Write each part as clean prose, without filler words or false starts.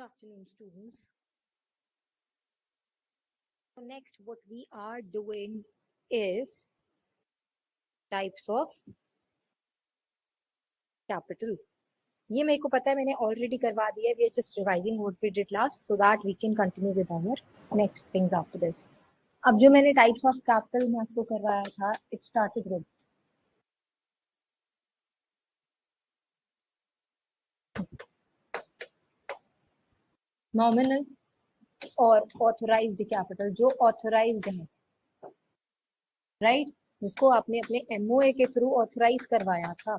Good afternoon, students. So next, what we are doing is types of capital. ये मेरे को पता है, मैंने ऑलरेडी करवा दिया है. We are just revising what we did last so that we can continue with our next things after this. अब जो मैंने types of capital में आपको करवाया था, it started with nominal और authorized capital. जो authorized है, right? जिसको आपने अपने MOA के थ्रू authorize करवाया था.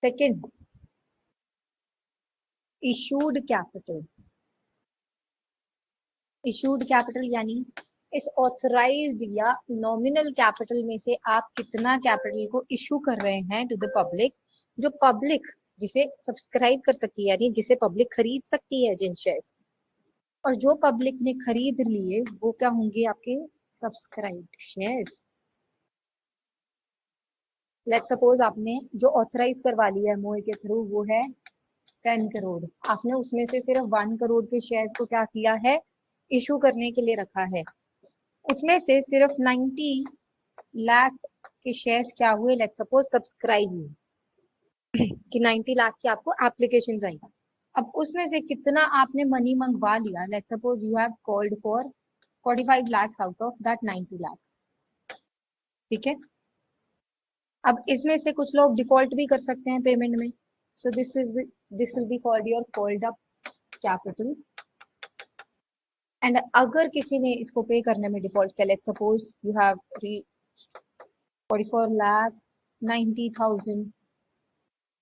Second, issued capital. Issued capital यानी इस ऑथराइज्ड या नॉमिनल कैपिटल में से आप कितना कैपिटल को इशू कर रहे हैं टू द पब्लिक, जो पब्लिक जिसे सब्सक्राइब कर सकती है, यानी जिसे पब्लिक खरीद सकती है जिन शेयर्स, और जो पब्लिक ने खरीद लिए वो क्या होंगे, आपके सब्सक्राइब्ड शेयर्स. लेट्स सपोज आपने जो ऑथराइज करवा लिया है एमओए के थ्रू वो है 10 करोड़. आपने उसमें से सिर्फ 1 करोड़ के शेयर्स को क्या किया है, इशू करने के लिए रखा है. उसमें से सिर्फ 90 लाख के शेयर्स क्या हुए, लेट्स सपोज सब्सक्राइब हुए कि 90 लाख की आपको एप्लीकेशन आई. अब उसमें से कितना आपने मनी मंगवा लिया, let's suppose you have called for 45 lakh out of that 90 lakh. ठीक है. अब इसमें से कुछ लोग डिफॉल्ट भी कर सकते हैं पेमेंट में. So this will be called your called up capital. And अगर किसी ने इसको पे करने में डिफॉल्ट किया, let's suppose you have reached 44 lakh 90,000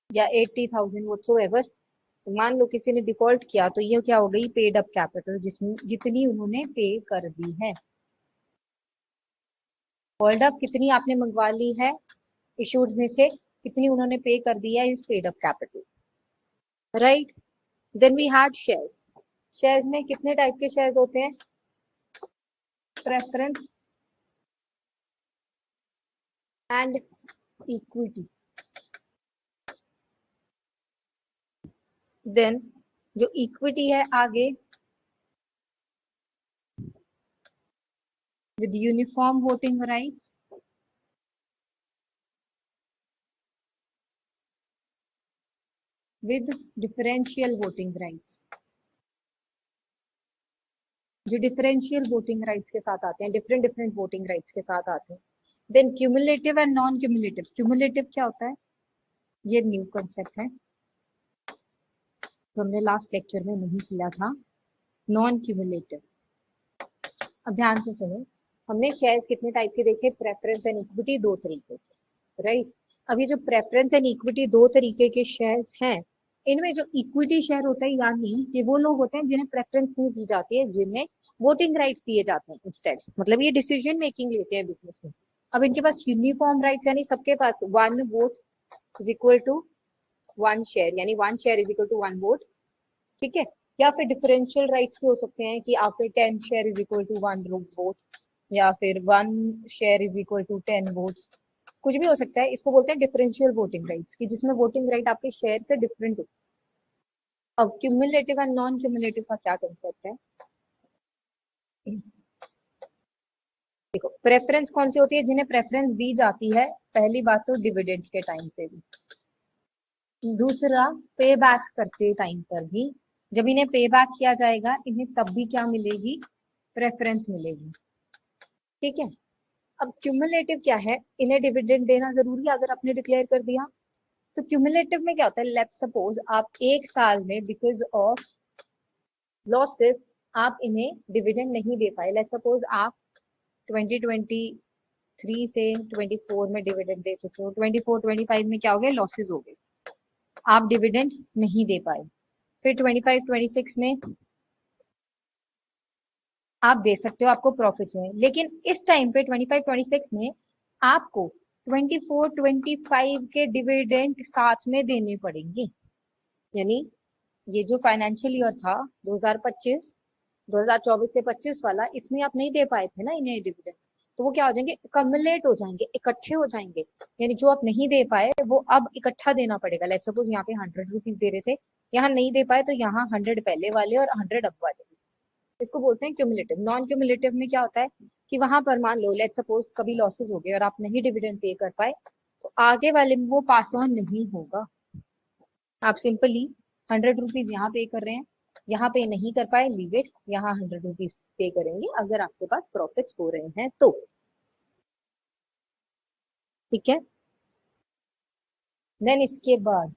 या 80,000 व्हाटसोएवर, तो मान लो किसी ने डिफॉल्ट किया, तो ये क्या हो गई, पेड अप कैपिटल, जिसमें जितनी उन्होंने पे कर दी है. कॉल्ड अप कितनी आपने मंगवा ली है, इशूड में से कितनी उन्होंने पे कर दी है, is paid up capital. Right. Then we had shares. Shares में कितने टाइप के शेयर्स होते हैं, प्रेफरेंस एंड इक्विटी. देन जो इक्विटी है आगे, with uniform voting rights, with differential voting rights. जो डिफरेंशियल वोटिंग राइट्स के साथ आते हैं, डिफरेंट डिफरेंट वोटिंग राइट्स के साथ आते हैं. Then cumulative and non cumulative. Cumulative क्या होता है, ये न्यू कंसेप्ट है तो हमने लास्ट लेक्चर में नहीं किया था. नॉन क्यूमुलेटिव, अब ध्यान से सुनो. हमने शेयर्स कितने टाइप के देखे, प्रेफरेंस एंड इक्विटी, 2 तरीके के. राइट. अब ये जो प्रेफरेंस एंड इक्विटी 2 तरीके के शेयर्स हैं, इनमें जो इक्विटी शेयर होता है, यानी कि वो लोग होते हैं जिन्हें प्रेफरेंस नहीं दी जाती है, जिन्हें वोटिंग राइट्स दिए जाते हैं इंस्टेड. मतलब ये डिसीजन मेकिंग लेते हैं बिजनेस में. अब इनके पास यूनिफॉर्म राइट्स, यानी सबके पास 1 vote is equal to 1 share, यानी 1 share is equal to 1 vote. ठीक है. या फिर डिफरेंशियल राइट्स भी हो सकते हैं कि आपके 10 share is equal to 1 vote, या फिर 1 share is equal to 10 votes. कुछ भी हो सकता है. इसको बोलते हैं डिफरेंशियल वोटिंग राइट्स, कि जिसमें वोटिंग राइट आपके शेयर से डिफरेंट हो. अब क्यूमुलेटिव एंड नॉन क्यूमुलेटिव का क्या कंसेप्ट है, देखो. प्रेफरेंस कौन सी होती है, जिन्हें प्रेफरेंस दी जाती है, पहली बात तो डिविडेंड के टाइम पे भी, दूसरा पे बैक करते टाइम पर भी. जब इन्हें पे बैक किया जाएगा, इन्हें तब भी क्या मिलेगी, प्रेफरेंस मिलेगी. ठीक है. अब क्यूमुलेटिव क्या है, इन्हें डिविडेंड देना जरूरी है अगर आपने डिक्लेयर कर दिया. तो क्यूमुलेटिव में क्या होता है, लेट्स सपोज आप एक साल में बिकॉज ऑफ लॉसेस आप इन्हें डिविडेंड नहीं दे पाए. लेट्स सपोज आप 2023 से 24 में डिविडेंड दे चुके हो, 24-25 में क्या हो गए, लॉसेस हो गए, आप डिविडेंड नहीं दे पाए. फिर 25-26 में आप दे सकते हो, आपको प्रॉफिट में. लेकिन इस टाइम पे 25-26 में आपको 24-25 के डिविडेंड साथ में देने पड़ेंगे. यानी ये जो फाइनेंशियल ईयर था 2024 से 25 वाला, इसमें आप नहीं दे पाए थे ना इन्हें डिविडेंड्स, तो वो क्या हो जाएंगे, कम्युलेट हो जाएंगे, इकट्ठे हो जाएंगे। यानी जो आप नहीं दे पाए वो अब इकट्ठा देना पड़ेगा। लेट्स सपोज यहाँ पे 100 रुपीज दे रहे थे, यहाँ नहीं दे पाए तो यहाँ 100 पहले वाले और 100 अब वाले। इसको बोलते हैं क्यूमुलेटिव। नॉन क्यूमुलेटिव में क्या होता है कि वहां पर मान लो लेट्स सपोज कभी लॉसेस हो गए और आप नहीं डिविडेंड पे कर पाए, तो आगे वाले में वो पास ऑन नहीं होगा। आप सिंपली 100 रुपीज यहाँ पे कर रहे हैं, यहाँ पे नहीं कर पाए लीव इट, यहाँ 100 रुपीज पे करेंगे अगर आपके पास प्रॉफिट्स हो रहे हैं तो। ठीक है, देन इसके बाद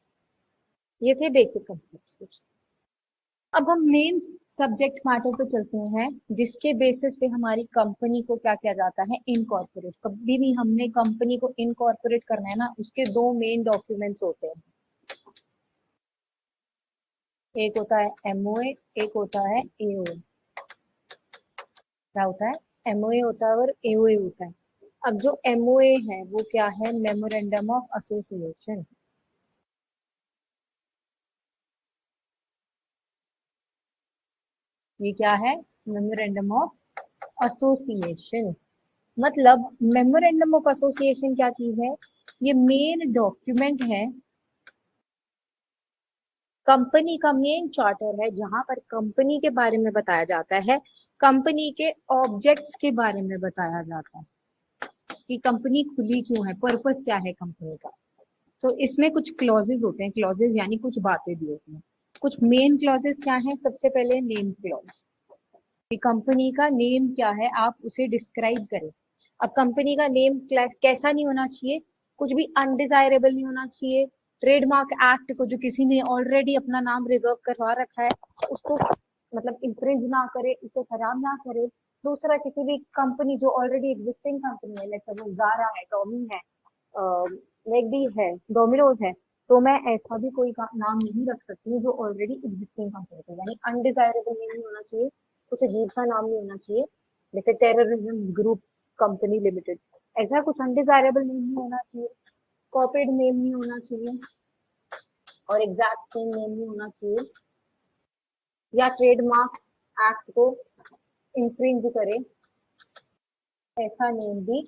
ये थे बेसिक कंसेप्ट कुछ। अब हम मेन सब्जेक्ट मैटर पे चलते हैं, जिसके बेसिस पे हमारी कंपनी को क्या किया जाता है, इनकॉर्पोरेट। कभी भी हमने कंपनी को इनकॉर्पोरेट करना है ना, उसके दो मेन डॉक्यूमेंट्स होते हैं, एक होता है एमओए, एक होता है एओए। क्या होता है, एमओए होता है और एओए होता है। अब जो एमओए है वो क्या है, मेमोरेंडम ऑफ एसोसिएशन। ये क्या है, मेमोरेंडम ऑफ एसोसिएशन। मतलब मेमोरेंडम ऑफ एसोसिएशन क्या चीज है, ये मेन डॉक्यूमेंट है, कंपनी का मेन चार्टर है, जहां पर कंपनी के बारे में बताया जाता है, कंपनी के ऑब्जेक्ट्स के बारे में बताया जाता है कि कंपनी खुली क्यों है, पर्पस क्या है कंपनी का। तो इसमें कुछ क्लॉजेज होते हैं, क्लॉजेज यानी कुछ बातें दी होती हैं। कुछ मेन क्लॉजेज क्या है, सबसे पहले नेम क्लॉज, कि कंपनी का नेम क्या है आप उसे डिस्क्राइब करें। अब कंपनी का नेम कैसा नहीं होना चाहिए, कुछ भी अनडिजायरेबल नहीं होना चाहिए। ट्रेडमार्क एक्ट को जो किसी ने ऑलरेडी अपना नाम रिजर्व करवा रखा है उसको मतलब इंफ्रिंज ना करे, उसे खराब ना करे। दूसरा, किसी भी कंपनी जो ऑलरेडी एग्जिस्टिंग कंपनी है, जैसे वो जारा है, टॉमी है, मैकडी है, डोमिनोज है, तो मैं ऐसा भी कोई नाम नहीं रख सकती जो ऑलरेडी एग्जिस्टिंग कंपनी है। यानी अनडिजायरेबल नेम नहीं होना चाहिए, कुछ अजीब सा नाम नहीं होना चाहिए, जैसे टेररिज्म ग्रुप कंपनी लिमिटेड, ऐसा कुछ अनडिजायरेबल नेम नहीं होना चाहिए। कॉपीड नेम नहीं होना चाहिए और एग्जैक्ट सेम नेम नहीं होना चाहिए, या ट्रेडमार्क एक्ट को इंफ्रिंज करे ऐसा नेम भी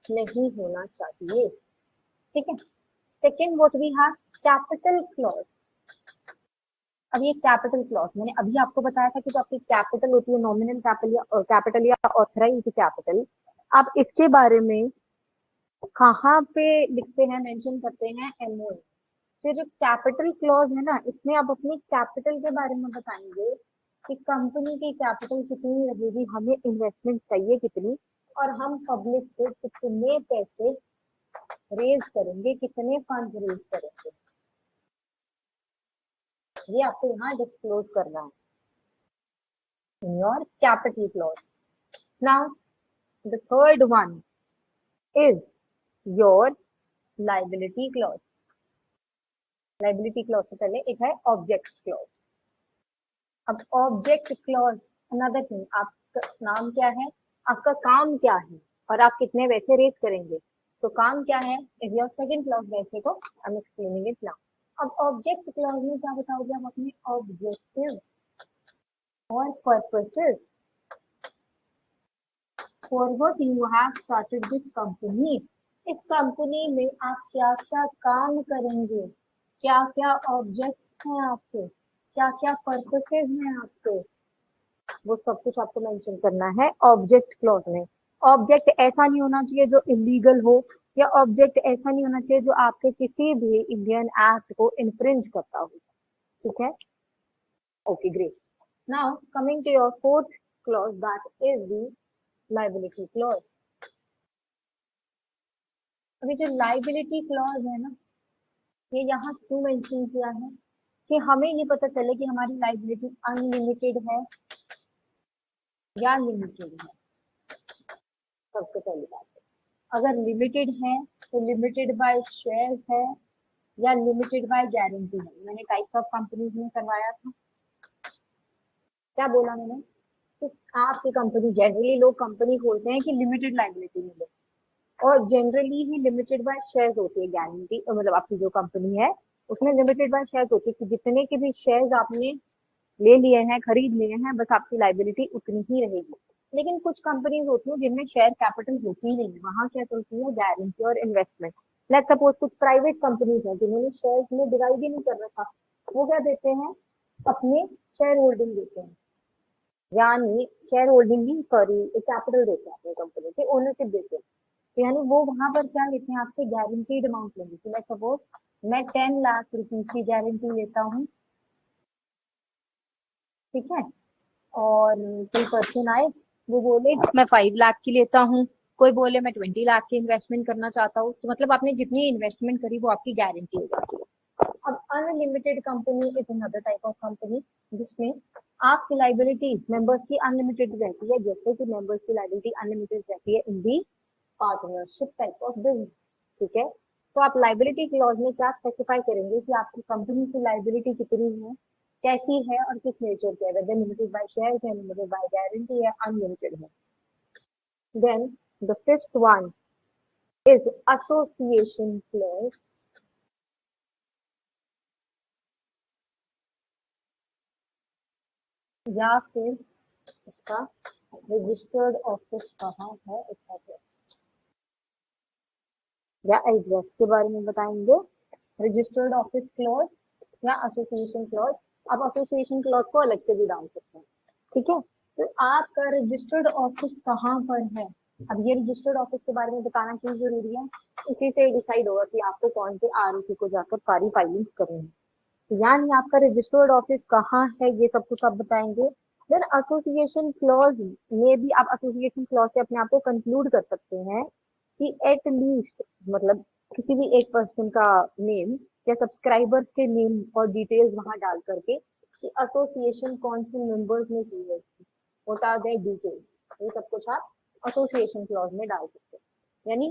नहीं होना चाहिए। ठीक है। Second what we have, capital clause. अब ये कैपिटल क्लॉज मैंने अभी आपको बताया था कि जो आपकी कैपिटल होती है, नॉमिनल कैपिटल या ऑथराइज्ड कैपिटल, आप इसके बारे में कहाँ पे लिखते हैं, मेंशन करते हैं, एमओए। फिर जो कैपिटल क्लॉज है ना, इसमें आप अपनी कैपिटल के बारे में बताएंगे कि कंपनी की कैपिटल कितनी रहेगी, हमें इन्वेस्टमेंट चाहिए कितनी, और हम पब्लिक से कितने पैसे रेज करेंगे, कितने फंड्स रेज करेंगे, ये आपको यहाँ डिस्क्लोज करना है in your capital clause. Now, the third one is your liability clause. Liability clause से पहले एक है object clause. अब object clause, another thing, आपका नाम क्या है, आपका काम क्या है, और आप कितने वैसे रेज करेंगे। So काम क्या है is your second clause, वैसे तो I'm explaining it now. अब object clause में क्या बताओगे, आप अपने objectives और purposes for what you have started this company. इस कंपनी में आप क्या क्या काम करेंगे, क्या क्या ऑब्जेक्ट्स हैं आपके, क्या क्या पर्पसेस हैं आपके, वो सब कुछ आपको मेंशन करना है ऑब्जेक्ट क्लॉज में। ऑब्जेक्ट ऐसा नहीं होना चाहिए जो इलीगल हो, या ऑब्जेक्ट ऐसा नहीं होना चाहिए जो आपके किसी भी इंडियन एक्ट को इन्फ्रिंज करता हो। ठीक है, okay great. Now coming to your fourth clause, that is the liability clause. अभी जो लायबिलिटी क्लॉज है ना, ये यहाँ क्यों मेंशन किया है कि हमें ये पता चले कि हमारी लायबिलिटी अनलिमिटेड है या लिमिटेड है। सबसे पहली बात, अगर लिमिटेड है तो लिमिटेड बाय शेयर्स है या लिमिटेड बाय गारंटी है। मैंने टाइप्स ऑफ कंपनीज में करवाया था, क्या बोला मैंने कि आपकी कंपनी, जनरली लोग कंपनी खोलते हैं कि लिमिटेड लायबिलिटी मिले, और generally he limited by shares होती है गारंटी, मतलब आपकी जो कंपनी है उसमें लिमिटेड बाय शेयर्स होती है कि जितने के भी शेयर्स आपने ले लिए हैं, खरीद लिए हैं, बस आपकी लायबिलिटी उतनी ही रहेगी। लेकिन कुछ कंपनीज होती है जिनमें शेयर कैपिटल होती ही नहीं है, वहां क्या चलती है, गारंटी और इन्वेस्टमेंट। लेट सपोज कुछ प्राइवेट कंपनीज है जिन्होंने शेयर में डिवाइड ही नहीं कर रखा, वो क्या देते हैं, अपने शेयर होल्डिंग देते हैं, यानी शेयर होल्डिंग भी सॉरी कैपिटल देते हैं अपनी कंपनी से, ओनरशिप देते हैं। तो यानी वो वहां पर क्या लेते हैं आपसे, गारंटीड अमाउंट लेंगे। तो लेट सपोज मैं 10 लाख रुपीज की गारंटी लेता हूँ, ठीक है, और कोई पर्सन आए, वो बोले मैं 5 लाख की लेता हूँ, कोई बोले मैं 20 लाख की इन्वेस्टमेंट करना चाहता हूँ, तो मतलब आपने जितनी इन्वेस्टमेंट करी वो आपकी गारंटी हो जाती है। अब unlimited company is another type of company, जिसमें आपकी लाइबिलिटी मेंबर्स की अनलिमिटेड रहती है, जैसे कि मेंबर्स की लाइबिलिटी अनलिमिटेड रहती है इन दी पार्टनरशिप टाइप ऑफ बिजनेस, ठीक है। तो आप लाइबिलिटी क्लॉज में क्या स्पेसिफाई करेंगे कि आपकी कंपनी की लाइबिलिटी कितनी है, कैसी है और किस नेचर की है, वेदर लिमिटेड बाय शेयर्स है, लिमिटेड बाय गारंटी है, अनलिमिटेड है। Then the fifth one is association clause, या फिर उसका रजिस्टर्ड ऑफिस कहाँ है उसका या एड्रेस के बारे में बताएंगे, रजिस्टर्ड ऑफिस क्लॉज या एसोसिएशन क्लॉज। आप एसोसिएशन क्लॉज को अलग से भी डाल सकते हैं, ठीक है। तो आपका रजिस्टर्ड ऑफिस कहाँ पर है, अब ये रजिस्टर्ड ऑफिस के बारे में बताना क्यों जरूरी है, इसी से डिसाइड होगा कि आपको कौन से आरओसी को जाकर सारी फाइलिंग्स करनी है। तो यानी आपका रजिस्टर्ड ऑफिस कहाँ है ये सब कुछ आप बताएंगे। देन एसोसिएशन क्लॉज में भी आप एसोसिएशन क्लॉज से अपने आप को कंक्लूड कर सकते हैं कि एट लीस्ट, मतलब किसी भी एक पर्सन का नेम या सब्सक्राइबर्स के नेम और डिटेल्स वहां डाल करके कि एसोसिएशन कौन से मेंबर्स ने की है इसकी, व्हाट आर देयर डिटेल्स, ये सब कुछ आप एसोसिएशन क्लॉज में डाल सकते हैं। यानी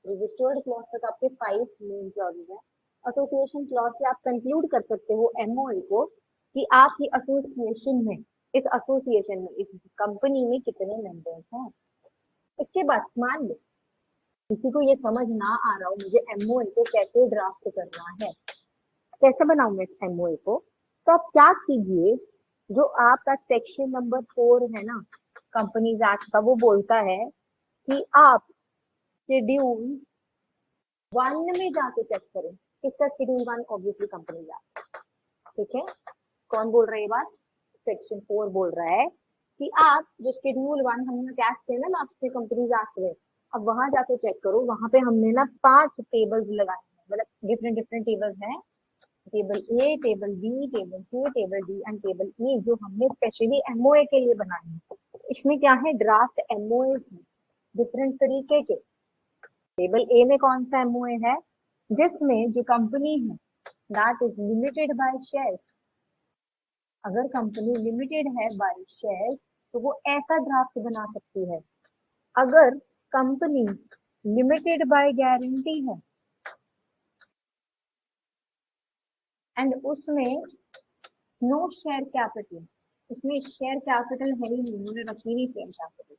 रजिस्टर्ड क्लॉज तक आपके 5 मेन क्लॉजेज हैं। एसोसिएशन क्लॉज से आप कंक्लूड कर सकते हो एमओए को कि आपकी एसोसिएशन में, इस एसोसिएशन में, इस कंपनी में कितने मेंबर्स हैं। इसके बाद मान लो किसी को ये समझ ना आ रहा हो मुझे एमओए को कैसे ड्राफ्ट करना है, कैसे बनाऊं मैं इस एमओए को, तो आप क्या कीजिए, जो आपका सेक्शन नंबर 4 है ना कंपनीज एक्ट का, वो बोलता है कि आप शेड्यूल 1 में जाके चेक करें। किसका शेड्यूल 1, ऑब्वियसली कंपनीज एक्ट, ठीक है। कौन बोल रहा है ये बात, सेक्शन 4 बोल रहा है कि आप जो शेड्यूल 1 हमने अटैच किया ना लास्ट में कंपनीज एक्ट में, अब वहां जाके चेक करो, वहां पे हमने ना 5 टेबल्स लगाए हैं, मतलब डिफरेंट डिफरेंट टेबल्स हैं, table A, table B, table C, table D and table E, जो हमने स्पेशली एमओए के लिए बनाए हैं। इसमें क्या है, ड्राफ्ट एमओए है डिफरेंट तरीके के। टेबल ए में कौन सा एमओए है, जिसमें जो कंपनी है that is limited by shares, अगर कंपनी लिमिटेड है बाय शेयर्स तो वो ऐसा ड्राफ्ट बना सकती है। अगर कंपनी लिमिटेड बाय गारंटी है एंड उसमें नो शेयर कैपिटल, उसमें शेयर कैपिटल है ही नहीं, उन्होंने रखी नहीं शेयर कैपिटल,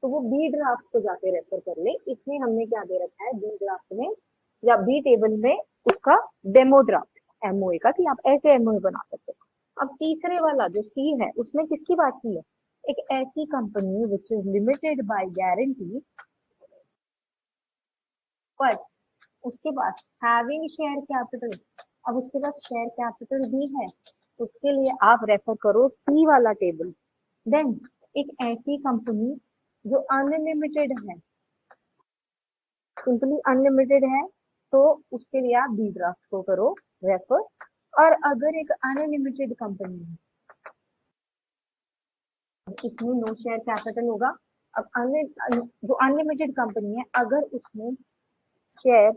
तो वो बी ड्राफ्ट को जाके रेफर कर ले। इसमें हमने क्या दे रखा है बी ड्राफ्ट में या बी टेबल में, उसका डेमो ड्राफ्ट एमओए का, कि आप ऐसे एमओए बना सकते हो। अब तीसरे वाला जो सी है उसमें किसकी बात की है, एक ऐसी company which is limited by guarantee but उसके पास हैविंग शेयर कैपिटल, अब उसके पास शेयर कैपिटल भी है, तो उसके लिए आप रेफर करो सी वाला टेबल। देन एक ऐसी कंपनी जो अनलिमिटेड है, सिंपली अनलिमिटेड है, तो उसके लिए आप बी ड्राफ्ट को करो रेफर। और अगर एक अनलिमिटेड कंपनी है, इसमें नो शेयर कैपिटल होगा। अब जो अनलिमिटेड कंपनी है अगर उसमें शेयर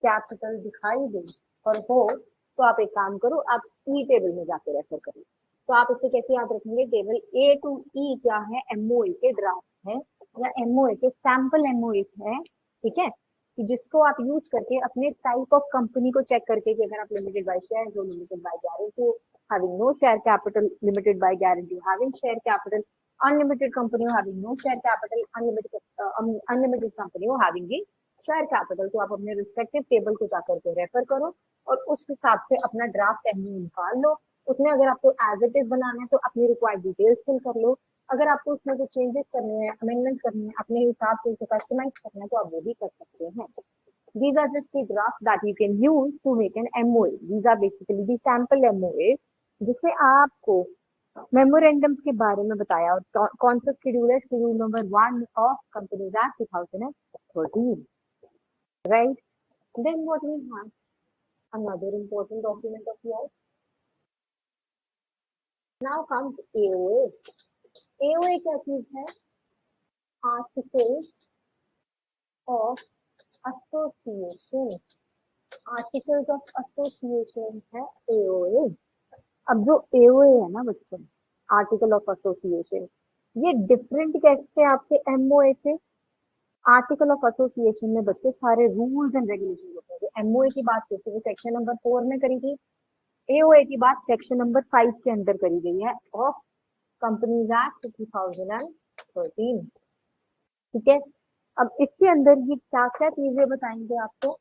कैपिटल दिखाई दे और हो, तो आप एक काम करो, आप ई टेबल में जाके रेफर करिए। तो आप इसे कैसे याद रखेंगे, टेबल ए टू ई क्या है, एमओए के ड्राफ्ट है या एमओए के सैंपल एमओए है, ठीक है, कि जिसको आप यूज करके अपने टाइप ऑफ कंपनी को चेक करके कि अगर आप लिमिटेड बाय शेयर हो, limited by guarantee, having no share capital, limited by guarantee, having share capital, unlimited company having no share capital, unlimited company having the share capital, तो आप अपने respective table को जाकर के रेफर करो और उस हिसाब से अपना ड्राफ्ट एमओ निकाल लो। उसमें अगर आपको एज इट इज बनाना है तो अपनी रिक्वायर्ड डिटेल्स फिल कर लो, अगर आपको उसमें कुछ चेंजेस करने हैं, अमेंडमेंट्स करने हैं, अपने हिसाब से उसे कस्टमाइज करना है तो आप वो भी कर सकते हैं. These are just the drafts that you can use to make an MOA. These are basically the sample MOAs जिसमें आपको मेमोरेंडम्स के बारे में बताया. और कौन सा शेड्यूल है? Schedule number 1 of companies act 2013. Right? Then what we have? Another important document of yours. Now comes AOA. AOA क्या चीज है? Articles of Association. Articles of Association है AOA. अब जो AOA है ना बच्चों, आर्टिकल ऑफ एसोसिएशन, ये डिफरेंट कैसे आपके MOA से? आर्टिकल ऑफ एसोसिएशन में बच्चे सारे रूल्स एंड रेगुलेशन होते हैं. MOA की बात करते वो सेक्शन नंबर 4 में करी थी. AOA की बात सेक्शन नंबर 5 के अंदर करी गई है ऑफ कंपनीज एक्ट 2013. ठीक है. अब इसके अंदर ये क्या क्या चीजें बताएंगे आपको.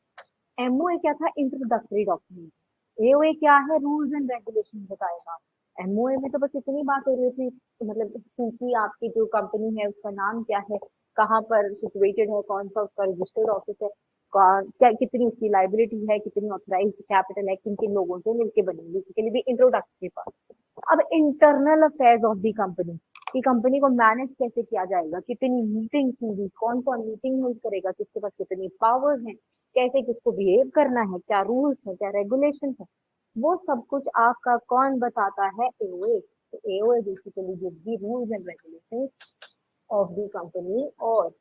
MOA क्या था? Introductory document. AOA क्या है? रूल्स एंड रेगुलेशन बताएगा. MOA में तो बस इतनी बात हो रही थी, मतलब क्योंकि आपकी जो कंपनी है उसका नाम क्या है, कहाँ पर सिचुएटेड है, कौन सा उसका रजिस्टर्ड ऑफिस है, क्या कितनी उसकी लाइबिलिटी है, कितनी ऑथराइज कैपिटल है, किन किन लोगों से मिलके बनी, बेसिकली भी इंट्रोडक्टरी पार्ट. अब internal affairs of the company कि कंपनी को मैनेज कैसे किया जाएगा, कितनी मीटिंग्स होंगी, कौन कौन मीटिंग होल्ड करेगा, किसके पास कितनी पावर्स हैं, कैसे किसको बिहेव करना है, क्या रूल्स है, क्या रेगुलेशन है, वो सब कुछ आपका कौन बताता है? एओए. तो AOA basically gives the rules and regulation of the company और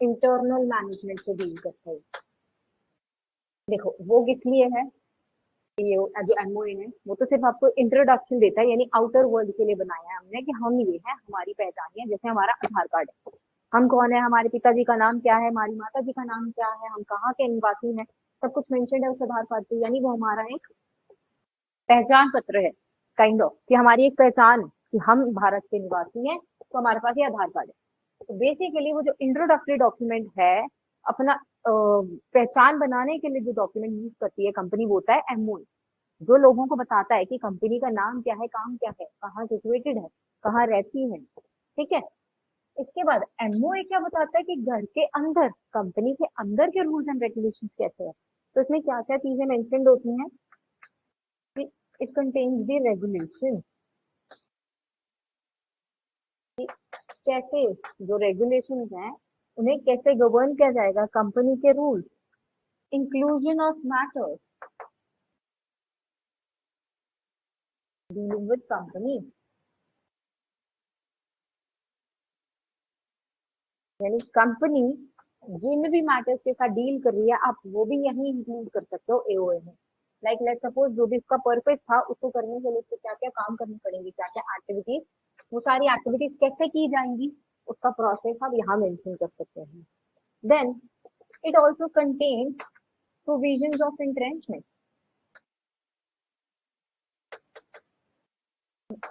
इंटरनल मैनेजमेंट से डील करता है. देखो वो किस लिए है? ये जो MOA है वो तो सिर्फ आपको इंट्रोडक्शन देता है, यानी आउटर वर्ल्ड के लिए बनाया है हमने कि हम ये है, हमारी पहचान है. जैसे हमारा आधार कार्ड है, हम कौन है, हमारे पिताजी का नाम क्या है, हमारी माता जी का नाम क्या है, हम कहाँ के निवासी हैं, सब कुछ मेंशन है उस आधार कार्ड पे. यानी वो हमारा एक पहचान पत्र है, काइंड ऑफ, कि हमारी एक पहचान कि हम भारत के निवासी हैं, तो हमारे पास ये आधार कार्ड है. तो बेसिकली वो जो इंट्रोडक्टरी डॉक्यूमेंट है, अपना पहचान बनाने के लिए जो डॉक्यूमेंट यूज करती है कंपनी, वो होता है MOA. जो लोगों को बताता है कि कंपनी का नाम क्या है, काम क्या है, कहाँ सिचुएटेड है, कहाँ रहती है. ठीक है. इसके बाद MOA क्या बताता है कि घर के अंदर, कंपनी के अंदर के रूल्स एंड रेगुलेशंस कैसे है. तो इसमें क्या क्या चीजें मेंशन्ड होती हैं. इट कंटेन्स द रेगुलेशन, कैसे जो रेगुलेशन है उन्हें कैसे गवर्न किया जाएगा, कंपनी के rule, inclusion of matters dealing with company, यानी कंपनी जिन भी मैटर्स के साथ डील कर रही है आप वो भी यही इंक्लूड कर सकते हो एओए में. लाइक लेट सपोज जो भी उसका पर्पस था उसको करने के लिए उसको क्या क्या काम करने पड़ेंगे, क्या क्या एक्टिविटीज, वो सारी एक्टिविटीज कैसे की जाएंगी, उसका प्रोसेस आप यहाँ मेंशन कर सकते हैं. Then it also contains provisions of entrenchment.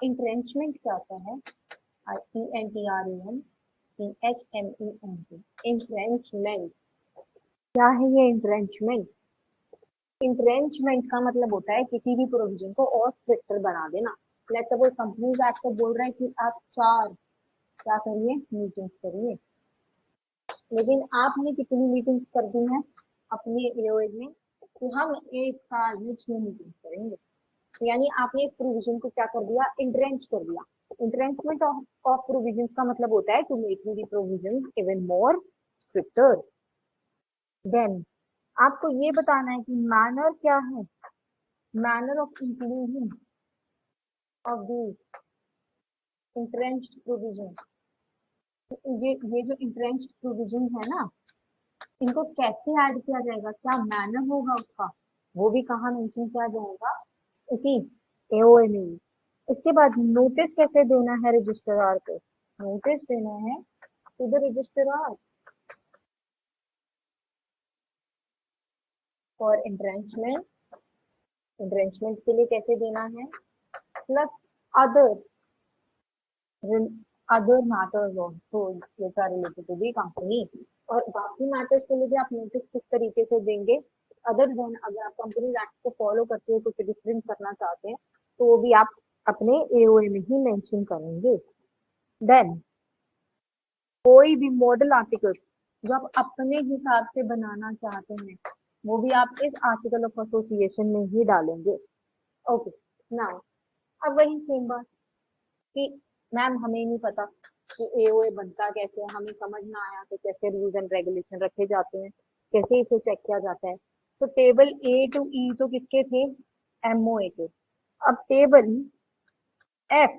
Entrenchment क्या होता है? IENTRENCHMENT. इंट्रेंचमेंट क्या है? ये इंट्रेंचमेंट, इंट्रेंचमेंट का मतलब होता है किसी भी प्रोविजन को और स्ट्रिक्टर बना देना. लेट सपोज कंपनीज एक्ट तो बोल रहा है कि आप 4 क्या करिए, मीटिंग्स करिए, लेकिन आपने कितनी मीटिंग्स कर दी हैं अपने एओए में? तो हम एक साल में 6 मीटिंग्स करेंगे. यानी आपने इस प्रोविजन को क्या कर दिया? इंट्रेंच कर दिया. इंट्रेंचमेंट ऑफ प्रोविजंस का मतलब होता है to make the provision even more stricter. Then आपको ये बताना है कि मैनर क्या है, manner of inclusion of the entrenched provision. ये जो इंट्रेंच्ड प्रोविजन है ना, इनको कैसे ऐड किया जाएगा, क्या मैनर होगा उसका, वो भी कहाँ मेंशन किया जाएगा? इसी एओए में. इसके बाद नोटिस कैसे देना है रजिस्ट्रार को? नोटिस देना है to the registrar for entrenchment. Entrenchment के लिए कैसे देना है, plus other matters also which are related to the company. और बाकी मैटर्स के लिए भी आप नोटिस किस तरीके से देंगे, अदर देन अगर आप कंपनी एक्ट को फॉलो करते हुए कुछ डिफरेंट करना चाहते हैं तो वो भी आप अपने एओए में ही मेंशन करेंगे। देन कोई भी मॉडल आर्टिकल्स जो आप अपने हिसाब से बनाना चाहते हैं वो भी आप इस आर्टिकल ऑफ एसोसिएशन में ही डालेंगे। ओके, नाउ अब वही सेम बात कि मैम हमें नहीं पता कि एओए बनता कैसे है, हमें समझ ना आया कि कैसे रूल्स एंड रेगुलेशन रखे जाते हैं, कैसे इसे चेक किया जाता है। तो टेबल ए टू ई तो किसके थे? एमओए के। अब table F,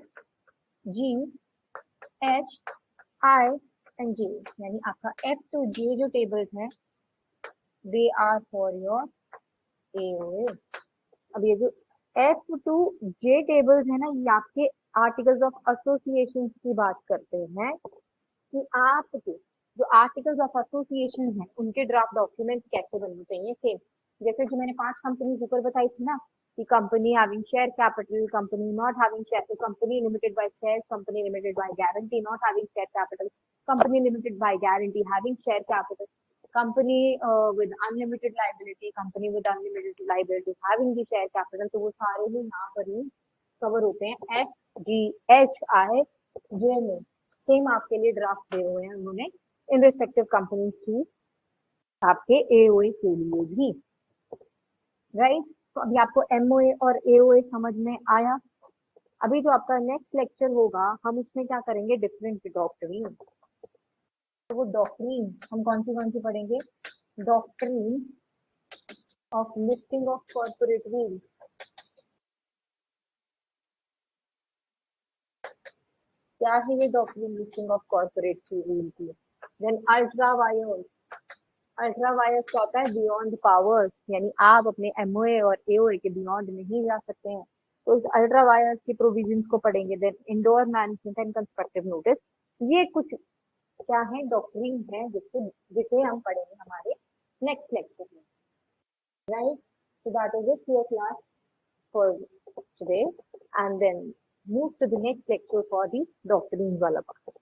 G, H, I and J, यानी आपका एफ टू जे जो टेबल्स हैं they are for your AOA. अब ये जो एफ टू जे टेबल्स है ना, ये आपके आर्टिकल्स ऑफ एसोसिएशन की बात करते हैं कि आपके जो आर्टिकल्स ऑफ एसोसिएशन हैं उनके ड्राफ्ट डॉक्यूमेंट्स कैसे बनने चाहिए। सेम जैसे जो मैंने 5 कंपनीज ऊपर बताई थी ना, कि company having share capital, company not having share, company limited by shares, company limited by guarantee not having share capital, company limited by guarantee having share capital, company with unlimited liability, company with unlimited liability having the share capital. तो वो सारे ही यहाँ पर ही cover होते हैं F, G, H, आई, जे में। Same आपके लिए ड्राफ्ट दे हुए हैं उन्होंने इन रिस्पेक्टिव कंपनीज की, आपके एओए के लिए भी, राइट। तो अभी आपको एमओए और एओए समझ में आया। अभी जो आपका नेक्स्ट लेक्चर होगा हम उसमें क्या करेंगे, डिफरेंट डॉक्ट्रिन। तो वो डॉक्ट्रिन हम कौन सी पढ़ेंगे? Doctrine of listing of corporate rule. क्या है ये doctrine listing of corporate rule की? Then ultra vires. Ultra vires क्या होता है? बियॉन्ड पावर्स, यानी आप अपने एमओए और एओए के बियॉन्ड नहीं जा सकते हैं। तो इस अल्ट्रा वायर्स की प्रोविजंस को पढ़ेंगे। Then indoor management and constructive notice. ये कुछ क्या है, डॉक्ट्रिन है जिसे हम पढ़ेंगे हमारे नेक्स्ट लेक्चर में, right. So that is it for class for today, and then move to the next lecture for the doctrines wala part.